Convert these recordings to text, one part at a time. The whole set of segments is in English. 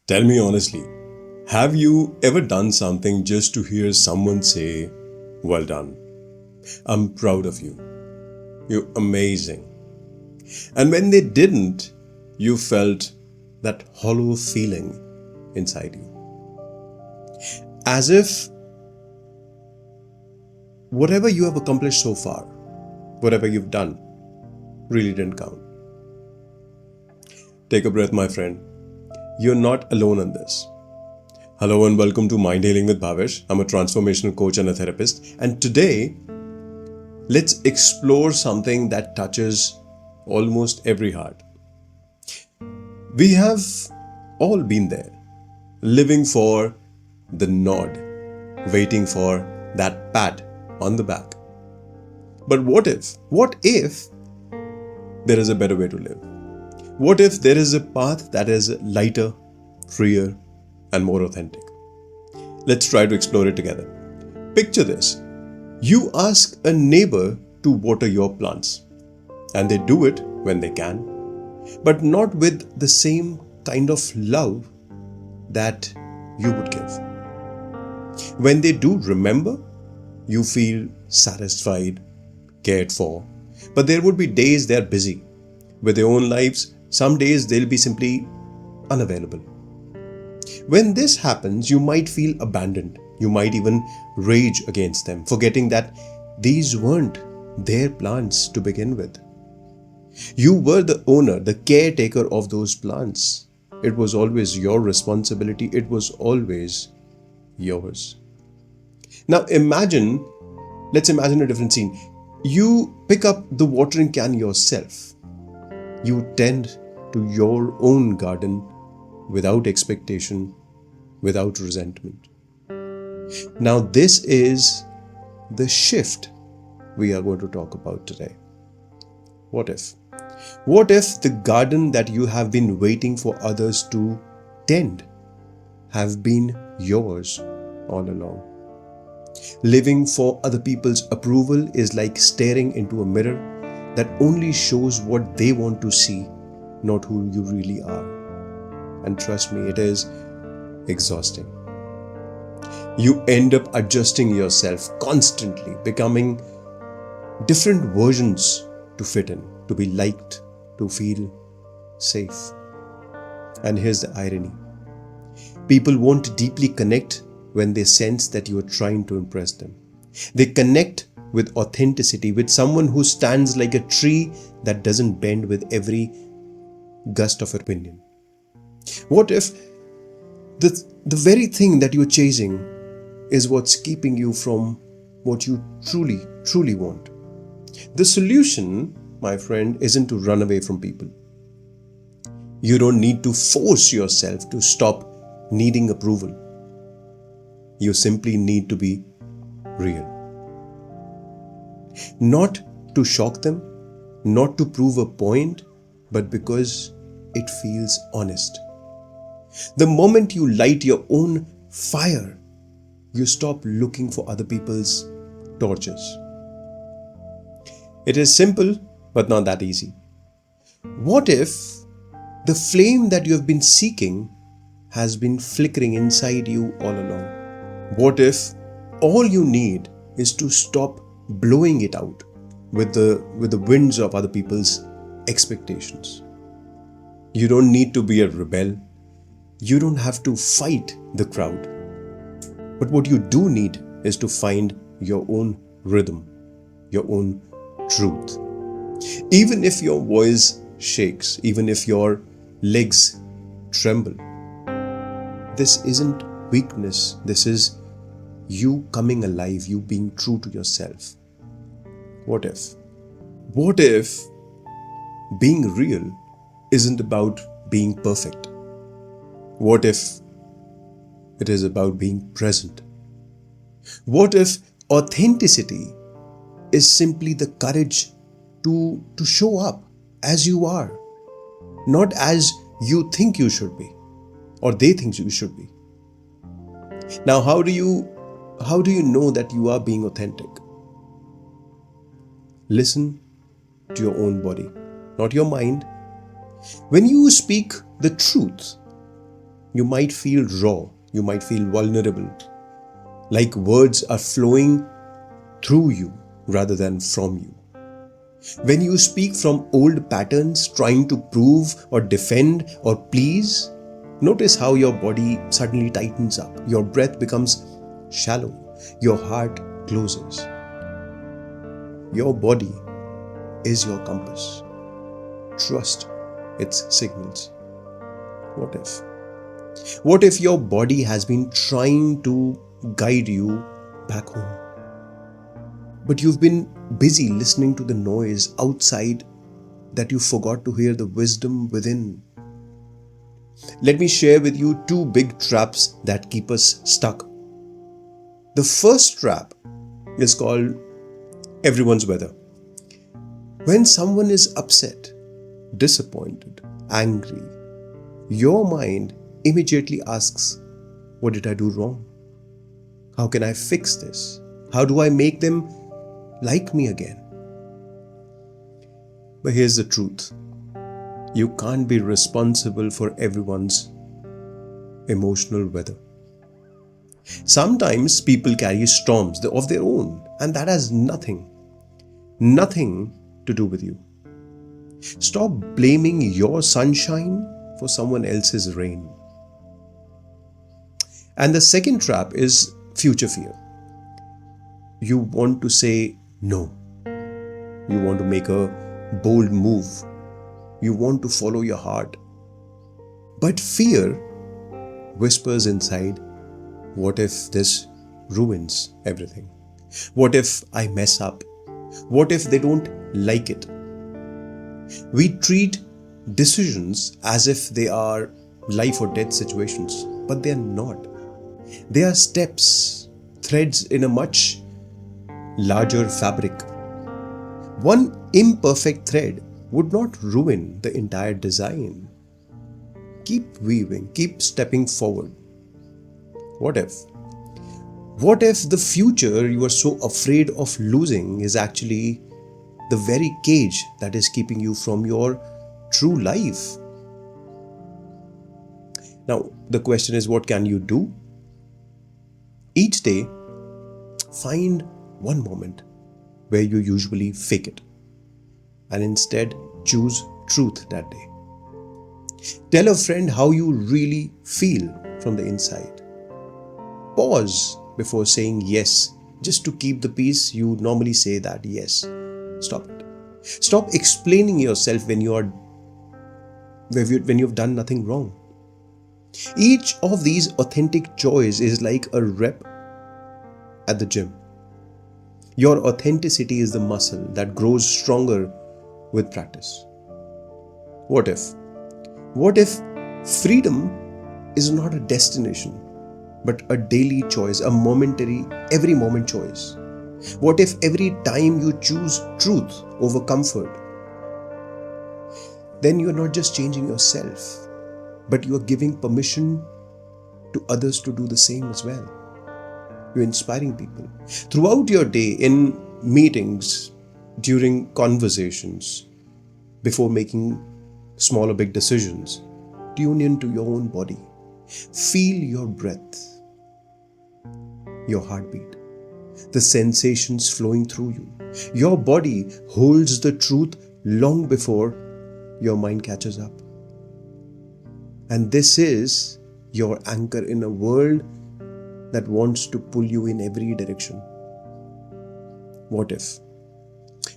Tell me honestly, have you ever done something just to hear someone say, "Well done, I'm proud of you, you're amazing"? And when they didn't, you felt that hollow feeling inside you. As if whatever you have accomplished so far, whatever you've done, really didn't count. Take a breath, my friend. You're not alone in this. Hello and welcome to Mind Healing with Bhavish. I'm a transformational coach and a therapist. And today, let's explore something that touches almost every heart. We have all been there, living for the nod, waiting for that pat on the back. But what if there is a better way to live? What if there is a path that is lighter, freer, and more authentic? Let's try to explore it together. Picture this. You ask a neighbor to water your plants, and they do it when they can, but not with the same kind of love that you would give. When they do remember, you feel satisfied, cared for, but there would be days they're busy with their own lives. Some days they'll be simply unavailable. When this happens, you might feel abandoned. You might even rage against them, forgetting that these weren't their plants to begin with. You were the owner, the caretaker of those plants. It was always your responsibility. It was always yours. Now let's imagine a different scene. You pick up the watering can yourself. You tend to your own garden without expectation, without resentment. Now, this is the shift we are going to talk about today. What if? What if the garden that you have been waiting for others to tend have been yours all along? Living for other people's approval is like staring into a mirror that only shows what they want to see, not who you really are. And trust me, it is exhausting. You end up adjusting yourself constantly, becoming different versions to fit in, to be liked, to feel safe. And here's the irony. People won't deeply connect when they sense that you are trying to impress them. They connect with authenticity, with someone who stands like a tree that doesn't bend with every gust of opinion. What if the very thing that you're chasing is what's keeping you from what you truly want? The solution, my friend, isn't to run away from people. You don't need to force yourself to stop needing approval. You simply need to be real. Not to shock them, not to prove a point, but because it feels honest. The moment you light your own fire, you stop looking for other people's torches. It is simple, but not that easy. What if the flame that you have been seeking has been flickering inside you all along? What if all you need is to stop blowing it out with the winds of other people's expectations? You don't need to be a rebel. You don't have to fight the crowd. But what you do need is to find your own rhythm, your own truth. Even if your voice shakes, even if your legs tremble, this isn't weakness. This is you coming alive, you being true to yourself. What if? What if being real isn't about being perfect? What if it is about being present? What if authenticity is simply the courage to show up as you are, not as you think you should be or they think you should be? Now, how do you know that you are being authentic? Listen to your own body, not your mind. When you speak the truth, You might feel raw, you might feel vulnerable, like words are flowing through you rather than from you. When you speak from old patterns, trying to prove or defend or please, notice how your body suddenly tightens up, your breath becomes shallow, your heart closes. Your body is your compass. Trust its signals. What if? What if your body has been trying to guide you back home? But you've been busy listening to the noise outside that you forgot to hear the wisdom within. Let me share with you two big traps that keep us stuck. The first trap is called everyone's weather. When someone is upset, disappointed, angry, your mind immediately asks, what did I do wrong? How can I fix this? How do I make them like me again? But here's the truth. You can't be responsible for everyone's emotional weather. Sometimes people carry storms of their own, and that has nothing to do with you. Stop blaming your sunshine for someone else's rain. And the second trap is future fear. You want to say no. You want to make a bold move. You want to follow your heart. But fear whispers inside, what if this ruins everything? What if I mess up? What if they don't like it? We treat decisions as if they are life or death situations, but they are not. They are steps, threads in a much larger fabric. One imperfect thread would not ruin the entire design. Keep weaving, keep stepping forward. What if? What if the future you are so afraid of losing is actually the very cage that is keeping you from your true life? Now, the question is, what can you do? Each day, find one moment where you usually fake it and instead choose truth that day. Tell a friend how you really feel from the inside. Pause before saying yes just to keep the peace. You normally say that yes. Stop it. Stop explaining yourself when you've done nothing wrong. Each of these authentic joys is like a rep at the gym. Your authenticity is the muscle that grows stronger with practice. What if? What if freedom is not a destination, but a daily choice, a momentary, every moment choice? What if every time you choose truth over comfort, then you're not just changing yourself, but you're giving permission to others to do the same as well. You're inspiring people. Throughout your day, in meetings, during conversations, before making small or big decisions, tune into your own body. Feel your breath, your heartbeat, the sensations flowing through you. Your body holds the truth long before your mind catches up. And this is your anchor in a world that wants to pull you in every direction. What if?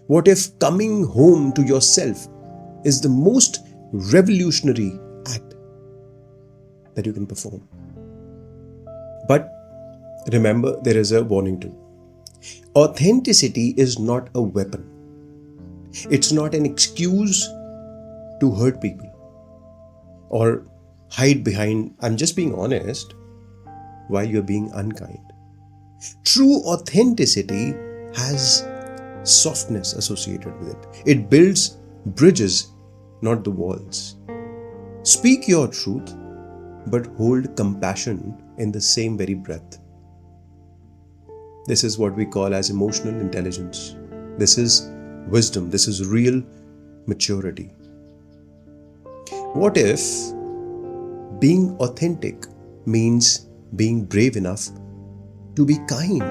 What if coming home to yourself is the most revolutionary act that you can perform? But remember, there is a warning too. Authenticity is not a weapon. It's not an excuse to hurt people or hide behind, I'm just being honest, while you're being unkind. True authenticity has softness associated with it. It builds bridges, not the walls. Speak your truth, but hold compassion in the same very breath. This is what we call as emotional intelligence. This is wisdom. This is real maturity. What if being authentic means being brave enough to be kind,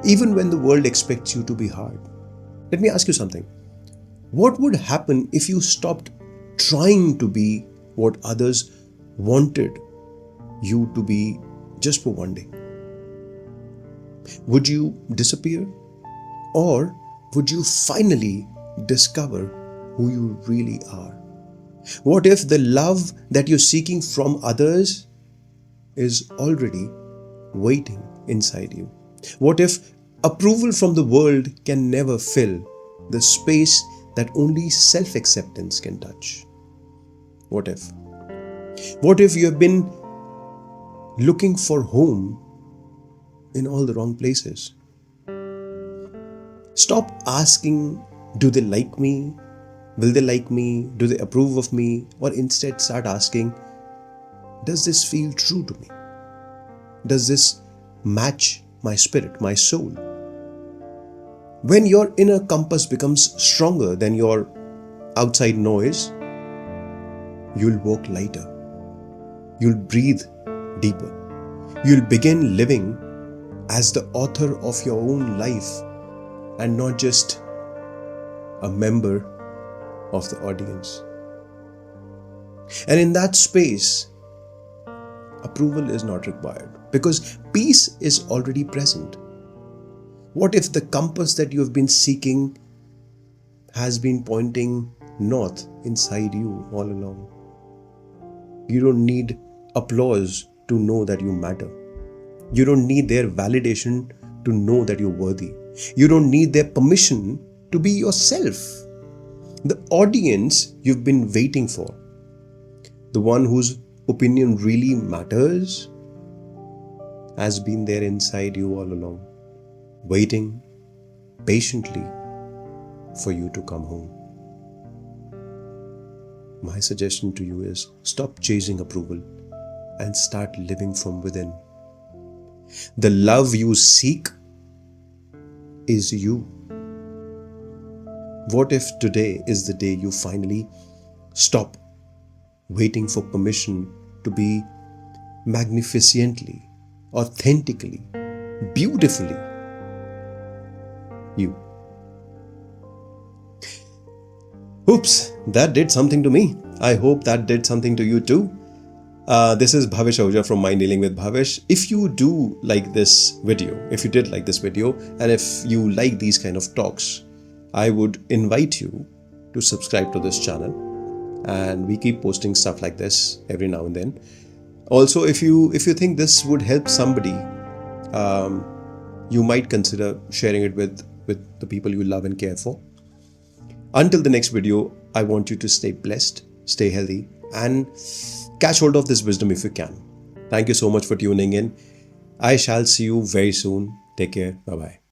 even when the world expects you to be hard. Let me ask you something. What would happen if you stopped trying to be what others wanted you to be just for one day? Would you disappear? Or would you finally discover who you really are? What if the love that you're seeking from others is already waiting inside you? What if approval from the world can never fill the space that only self-acceptance can touch? What if? What if you have been looking for home in all the wrong places? Stop asking, do they like me? Will they like me? Do they approve of me? Or instead start asking, does this feel true to me? Does this match my spirit, my soul? When your inner compass becomes stronger than your outside noise, you'll walk lighter. You'll breathe deeper. You'll begin living as the author of your own life and not just a member of the audience. And in that space, approval is not required because peace is already present. What if the compass that you have been seeking has been pointing north inside you all along? You don't need applause to know that you matter. You don't need their validation to know that you're worthy. You don't need their permission to be yourself. The audience you've been waiting for, the one whose opinion really matters, has been there inside you all along, waiting patiently for you to come home. My suggestion to you is stop chasing approval and start living from within. The love you seek is you. What if today is the day you finally stop waiting for permission to be magnificently, authentically, beautifully you? Oops, that did something to me. I hope that did something to you too. This is Bhavish Ahuja from Mind Dealing with Bhavish. If you do like this video, if you did like this video, and if you like these kind of talks, I would invite you to subscribe to this channel. And we keep posting stuff like this every now and then. Also, if you think this would help somebody, you might consider sharing it with the people you love and care for. Until the next video, I want you to stay blessed, stay healthy, and catch hold of this wisdom if you can. Thank you so much for tuning in. I shall see you very soon. Take care. Bye-bye.